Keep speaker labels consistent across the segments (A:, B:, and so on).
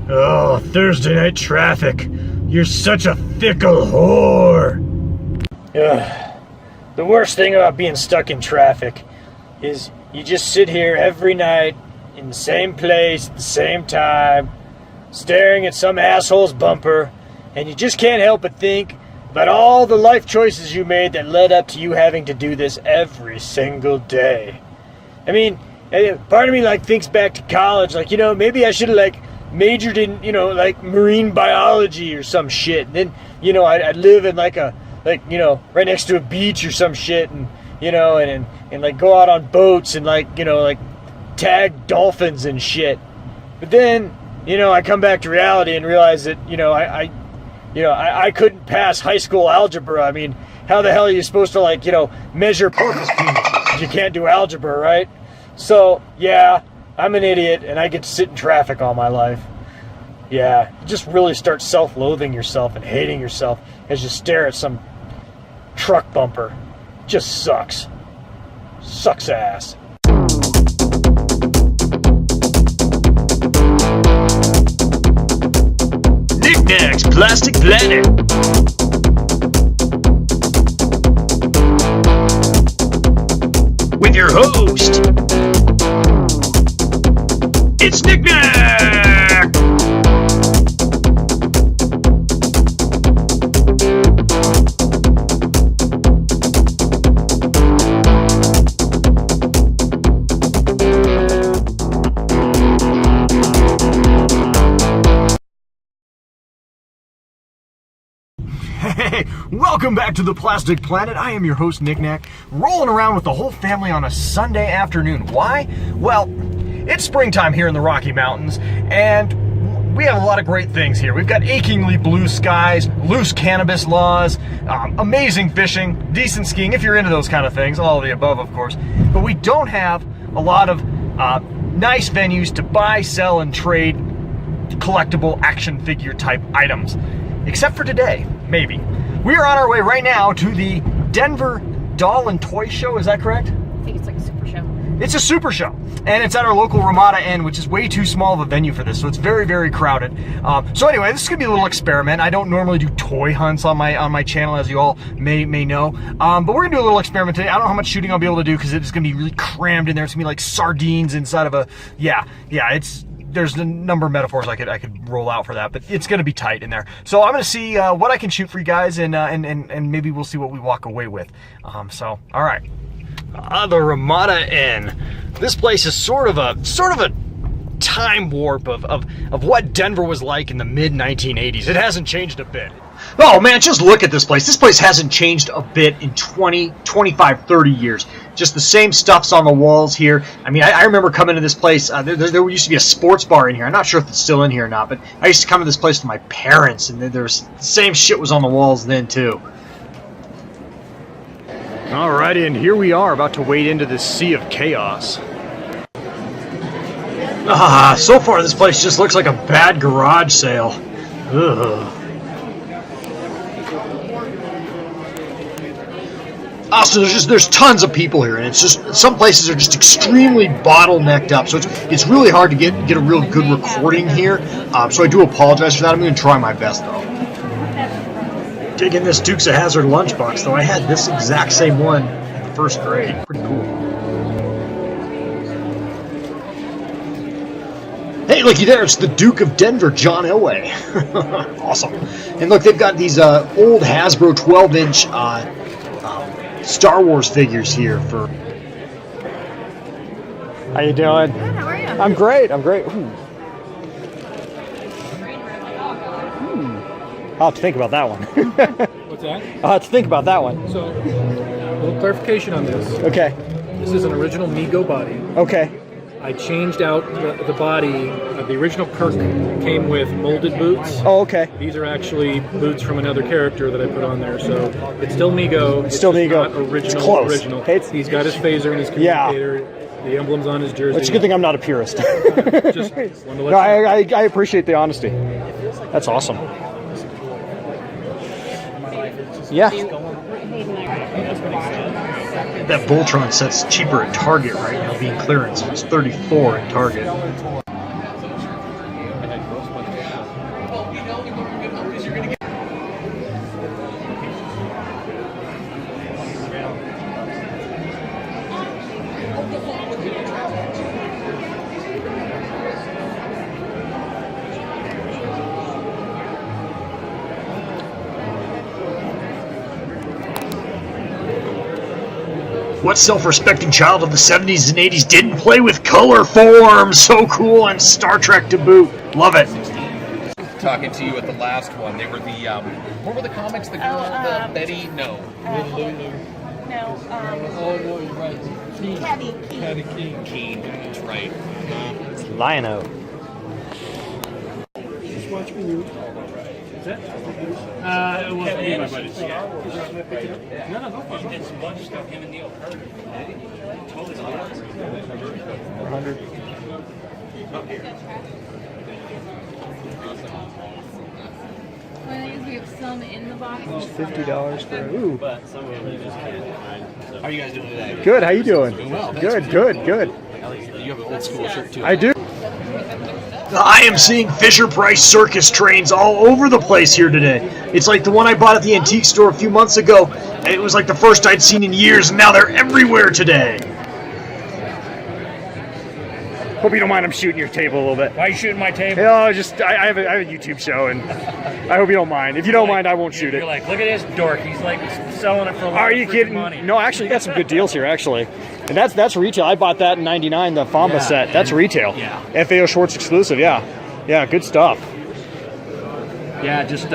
A: Oh, Thursday night traffic. You're such a fickle whore. Ugh. The worst thing about being stuck in traffic is you just sit here every night in the same place at the same time, staring at some asshole's bumper, and you just can't help but think about all the life choices you made that led up to you having to do this every single day. I mean, part of me thinks back to college, maybe I should have majored in, marine biology or some shit. And then, I'd live in right next to a beach or some shit, and go out on boats and tag dolphins and shit. But then, I come back to reality and realize that, I couldn't pass high school algebra. I mean, how the hell are you supposed to measure porpoise penises? You can't do algebra, right? So, yeah, I'm an idiot, and I get to sit in traffic all my life. Yeah, you just really start self-loathing yourself and hating yourself as you stare at some truck bumper. Just sucks. Sucks ass. Knick-Knack's Plastic Planet. With your host, it's Knick-Knack! Hey, welcome back to the Plastic Planet. I am your host, Knick-Knack, rolling around with the whole family on a Sunday afternoon. Why? Well, it's springtime here in the Rocky Mountains, and we have a lot of great things here. We've got achingly blue skies, loose cannabis laws, amazing fishing, decent skiing, if you're into those kind of things, all of the above, of course. But we don't have a lot of nice venues to buy, sell, and trade collectible action figure type items. Except for today, maybe. We are on our way right now to the Denver Doll and Toy Show, is that correct?
B: I think it's like a super show.
A: It's a super show, and it's at our local Ramada Inn, which is way too small of a venue for this, so it's very, very crowded. So anyway, this is gonna be a little experiment. I don't normally do toy hunts on my channel, as you all may know, but we're gonna do a little experiment today. I don't know how much shooting I'll be able to do because it's gonna be really crammed in there. It's gonna be like sardines inside of a there's a number of metaphors I could roll out for that, but it's gonna be tight in there. So I'm gonna see what I can shoot for you guys, and maybe we'll see what we walk away with. So all right. The Ramada Inn. This place is sort of a time warp of what Denver was like in the mid-1980s. It hasn't changed a bit. Oh man, just look at this place. This place hasn't changed a bit in 20, 25, 30 years. Just the same stuff's on the walls here. I mean, I remember coming to this place. There used to be a sports bar in here. I'm not sure if it's still in here or not, but I used to come to this place with my parents, and there's the same shit was on the walls then too. Alrighty, and here we are about to wade into this sea of chaos. So far this place just looks like a bad garage sale. Ugh. So there's tons of people here, and it's just some places are just extremely bottlenecked up, so it's really hard to get a real good recording here. So I do apologize for that. I'm going to try my best though. Digging this Dukes of Hazzard lunchbox though. I had this exact same one in first grade. Pretty cool. Hey, looky there, it's the Duke of Denver, John Elway. Awesome. And look, they've got these old Hasbro 12-inch Star Wars figures here for... How you doing?
B: Good, how are you?
A: I'm great. Ooh. I'll have to think about that one.
C: What's that?
A: I'll have to think about that one.
C: So, a little clarification on this.
A: Okay.
C: This is an original Mego body.
A: Okay.
C: I changed out the body. The original Kirk came with molded boots.
A: Oh, okay.
C: These are actually boots from another character that I put on there. So it's still Mego.
A: It's still Mego.
C: Not original.
A: It's close.
C: Original.
A: It's,
C: He's got his phaser and his communicator. Yeah. The emblem's on his jersey.
A: It's a good thing I'm not a purist.
C: Just wanted to let
A: no, I appreciate the honesty. That's awesome. Yeah. That Voltron set's cheaper at Target right now, being clearance. It's $34 at Target. What self-respecting child of the 70s and 80s didn't play with color forms? So cool, and Star Trek to boot. Love it.
B: Talking to you at the last one. They were the, what were the comics? The girl, the Betty? No.
D: No,
C: Oh, no, you're right. Keen.
D: Patty
C: Keen.
B: Keen, that's right.
A: Lion-O.
C: Just watch me. Is that? It wasn't me, my buddy. No, no, go for it. It's a bunch of stuff him and Neil heard.
A: 100.
D: well, we have some in the box.
E: $50 for ooh.
B: How are you guys doing today?
E: Good. How you doing?
B: Doing well.
E: Good. Good. Good.
B: You have an old school shirt too.
E: I do.
A: I am seeing Fisher-Price circus trains all over the place here today. It's like the one I bought at the antique store a few months ago. It was like the first I'd seen in years, and now they're everywhere today.
E: Hope you don't mind I'm shooting your table a little bit.
C: Why are you shooting my table?
E: I have a YouTube show, and I hope you don't mind. If you don't mind, I won't shoot
C: You're
E: it.
C: like, look at this dork. He's like selling it for a lot
E: Are
C: of
E: you
C: freaking
E: kidding?
C: money.
E: No, actually, you got some good deals here, actually. And that's retail. I bought that in '99, the Famba set. That's retail.
C: Yeah.
E: FAO Schwartz exclusive. Yeah, yeah, good stuff.
C: Yeah, just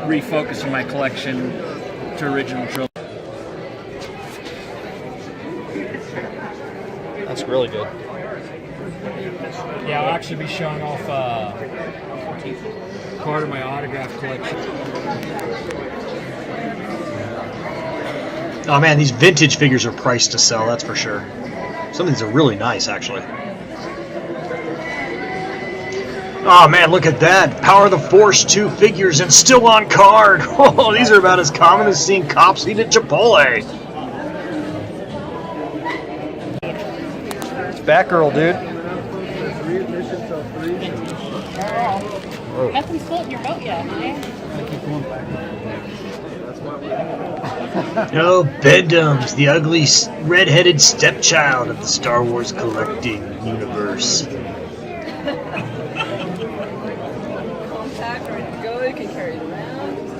C: refocusing my collection to original trilogy.
E: That's really good.
C: Yeah, I'll actually be showing off part of my autograph collection.
A: Oh man, these vintage figures are priced to sell, that's for sure. Some of these are really nice, actually. Oh man, look at that. Power of the Force 2 figures and still on card. Oh, these are about as common as seeing cops eat at Chipotle.
E: It's Batgirl, dude.
D: Nothing's floating your boat yet, huh?
A: Oh, Beddoes, the ugly red-headed stepchild of the Star Wars collecting universe.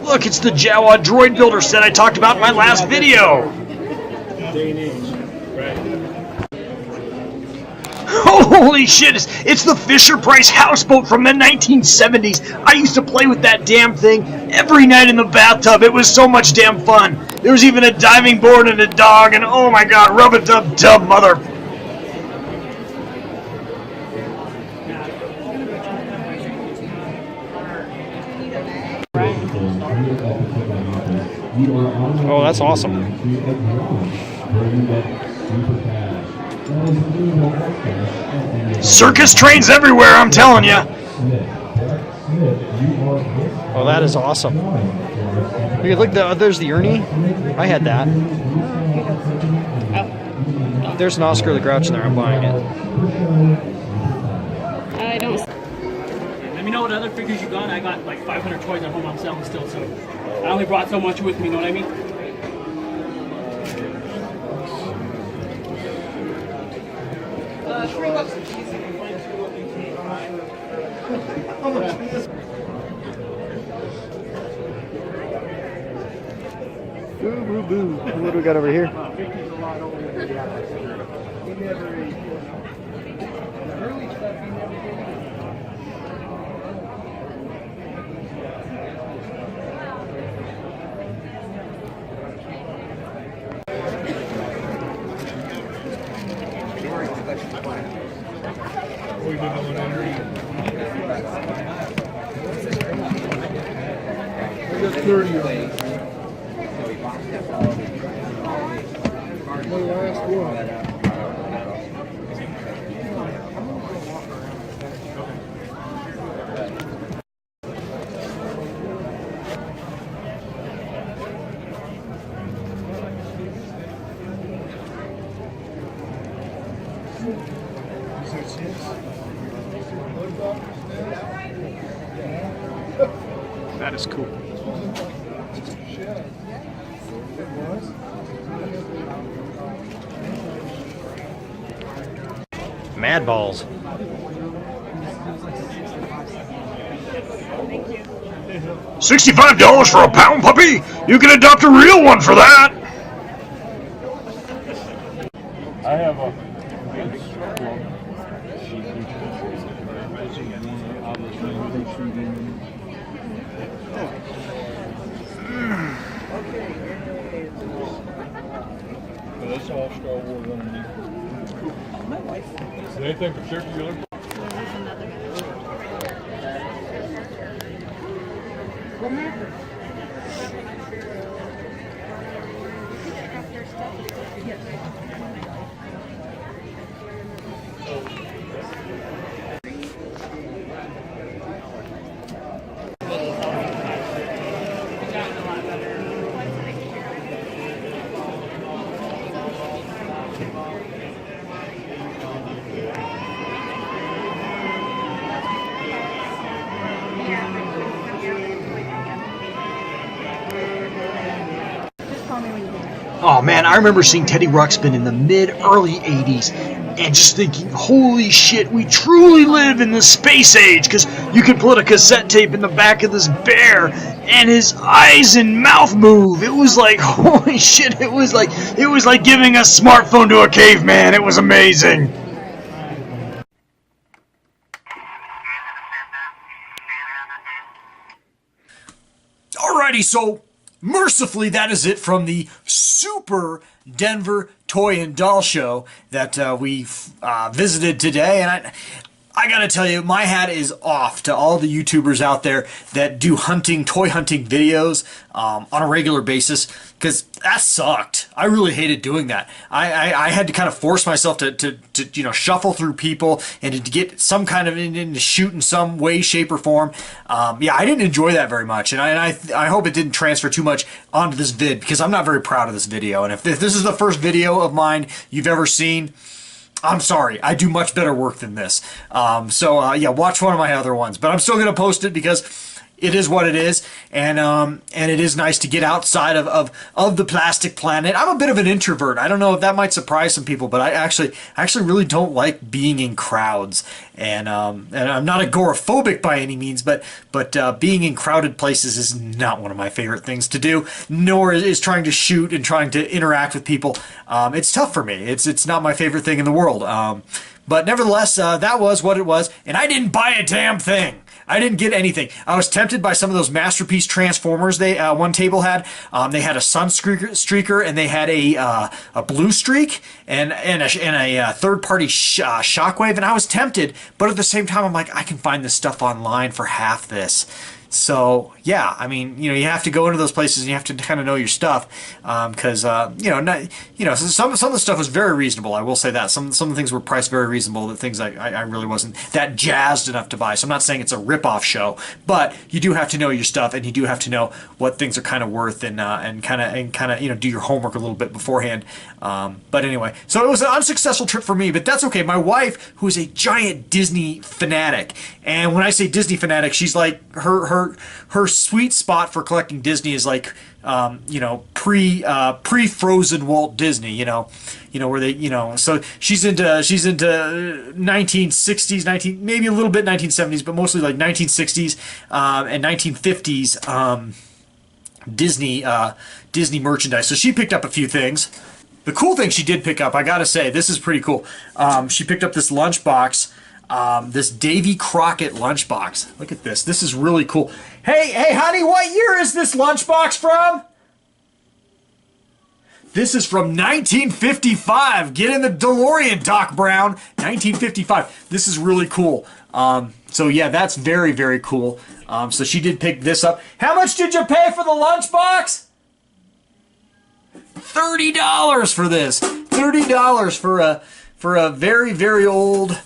A: Look, it's the Jawa droid builder set I talked about in my last video. Holy shit, it's the Fisher-Price houseboat from the 1970s. I used to play with that damn thing every night in the bathtub. It was so much damn fun. There was even a diving board and a dog, and oh my god, rub-a-dub-dub, mother...
E: Oh, that's awesome.
A: Circus trains everywhere, I'm telling you.
E: Oh, that is awesome. Look, there's the Ernie. I had that. There's an Oscar the Grouch in there. I'm buying it.
D: I don't.
F: Let me know what other figures you got. I got like 500 toys at home I'm selling still, so I only brought so much with me, you know what I mean?
E: Boo, boo, boo. What do we got over here? That is cool. Mad Balls.
A: $65 for a pound puppy? You can adopt a real one for that.
G: I have a that's all Star Wars underneath. Is there anything particular?
A: Oh man, I remember seeing Teddy Ruxpin in the mid-early 80s and just thinking, holy shit, we truly live in the space age, because you could put a cassette tape in the back of this bear and his eyes and mouth move. It was like, holy shit, it was like giving a smartphone to a caveman. It was amazing. Alrighty, so mercifully, that is it from the Super Denver Toy and Doll Show that we visited today. And I gotta tell you, my hat is off to all the YouTubers out there that do toy hunting videos on a regular basis, because that sucked. I really hated doing that. I had to kind of force myself to shuffle through people and to get some kind of into shoot in some way, shape, or form. Yeah, I didn't enjoy that very much, and I hope it didn't transfer too much onto this vid, because I'm not very proud of this video. And if this is the first video of mine you've ever seen, I'm sorry, I do much better work than this. Yeah, watch one of my other ones. But I'm still going to post it because it is what it is, and it is nice to get outside of the plastic planet. I'm a bit of an introvert. I don't know if that might surprise some people, but I actually really don't like being in crowds. And I'm not agoraphobic by any means, but being in crowded places is not one of my favorite things to do. Nor is trying to shoot and trying to interact with people. It's tough for me. It's not my favorite thing in the world. But nevertheless, that was what it was, and I didn't buy a damn thing. I didn't get anything. I was tempted by some of those Masterpiece Transformers one table had. They had a sun streaker, and they had a blue streak and a third-party Shockwave, and I was tempted, but at the same time, I'm like, I can find this stuff online for half this. So yeah, I mean, you have to go into those places and you have to kind of know your stuff, because some of the stuff was very reasonable. I will say that some of the things were priced very reasonable. The things I really wasn't that jazzed enough to buy. So I'm not saying it's a rip-off show, but you do have to know your stuff, and you do have to know what things are kind of worth, and kind of do your homework a little bit beforehand. But anyway, so it was an unsuccessful trip for me, but that's okay. My wife, who is a giant Disney fanatic, and when I say Disney fanatic, she's like her sweet spot for collecting Disney is like pre-frozen Walt Disney, where they, so she's into 1960s, maybe a little bit 1970s, but mostly like 1960s and 1950s Disney merchandise. So she picked up a few things. The cool thing she did pick up, I gotta say, this is pretty cool. She picked up this lunchbox. This Davy Crockett lunchbox. Look at this. This is really cool. Hey, honey, what year is this lunchbox from? This is from 1955. Get in the DeLorean, Doc Brown. 1955. This is really cool. So yeah, that's very, very cool. So she did pick this up. How much did you pay for the lunchbox? $30 for this. $30 for a very, very old,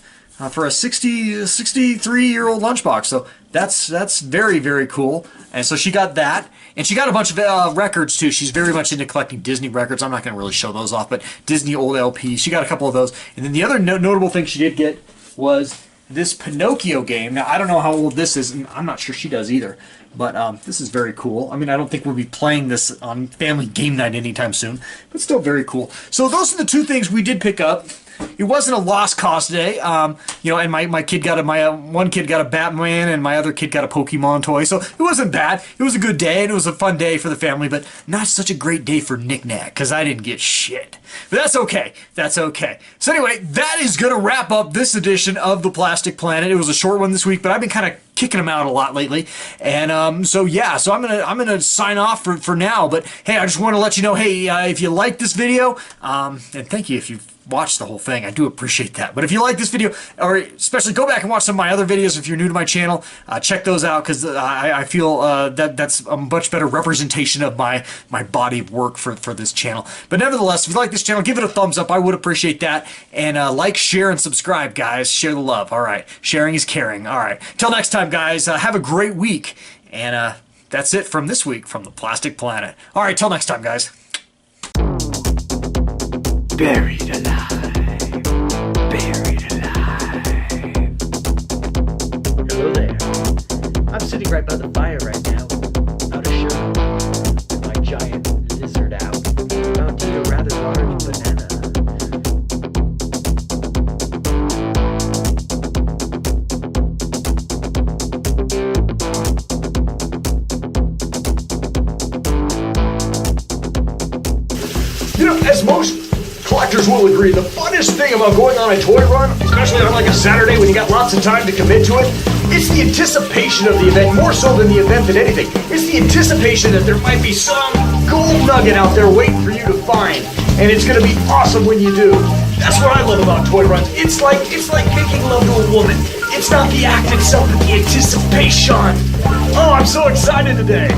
A: for a 63-year-old lunchbox. So that's very, very cool. And so she got that. And she got a bunch of records, too. She's very much into collecting Disney records. I'm not going to really show those off, but Disney old LPs. She got a couple of those. And then the other notable thing she did get was this Pinocchio game. Now, I don't know how old this is, and I'm not sure she does either. But this is very cool. I mean, I don't think we'll be playing this on family game night anytime soon, but still very cool. So those are the two things we did pick up. it wasn't a lost cause today. You know, and my kid got one kid got a Batman, and my other kid got a Pokemon toy. So it wasn't bad. It was a good day, and it was a fun day for the family, but not such a great day for Knick-Knack, because I didn't get shit. But that's okay. That's okay. So anyway, that is going to wrap up this edition of The Plastic Planet. It was a short one this week, but I've been kind of kicking them out a lot lately. And so yeah, so I'm gonna sign off for now. But hey, I just want to let you know, hey, if you like this video, and thank you if you've watched the whole thing, I do appreciate that. But if you like this video, or especially go back and watch some of my other videos if you're new to my channel, check those out, because I feel that's a much better representation of my body of work for this channel. But nevertheless, if you like this channel, give it a thumbs up. I would appreciate that. And like, share, and subscribe, guys. Share the love. All right, sharing is caring. All right, till next time, guys, have a great week. And that's it from this week from The Plastic Planet. All right, till next time, guys. Buried alive. Buried alive. Hello there. I'm sitting right by the fire right now, out of shirt, with my giant lizard out, about to eat a rather large banana. You know, as most collectors will agree, the funnest thing about going on a toy run, especially on like a Saturday when you got lots of time to commit to it, it's the anticipation of the event, more so than the event than anything. It's the anticipation that there might be some gold nugget out there waiting for you to find, and it's gonna be awesome when you do. That's what I love about toy runs. It's like making love to a woman. It's not the act itself, but the anticipation. Oh, I'm so excited today.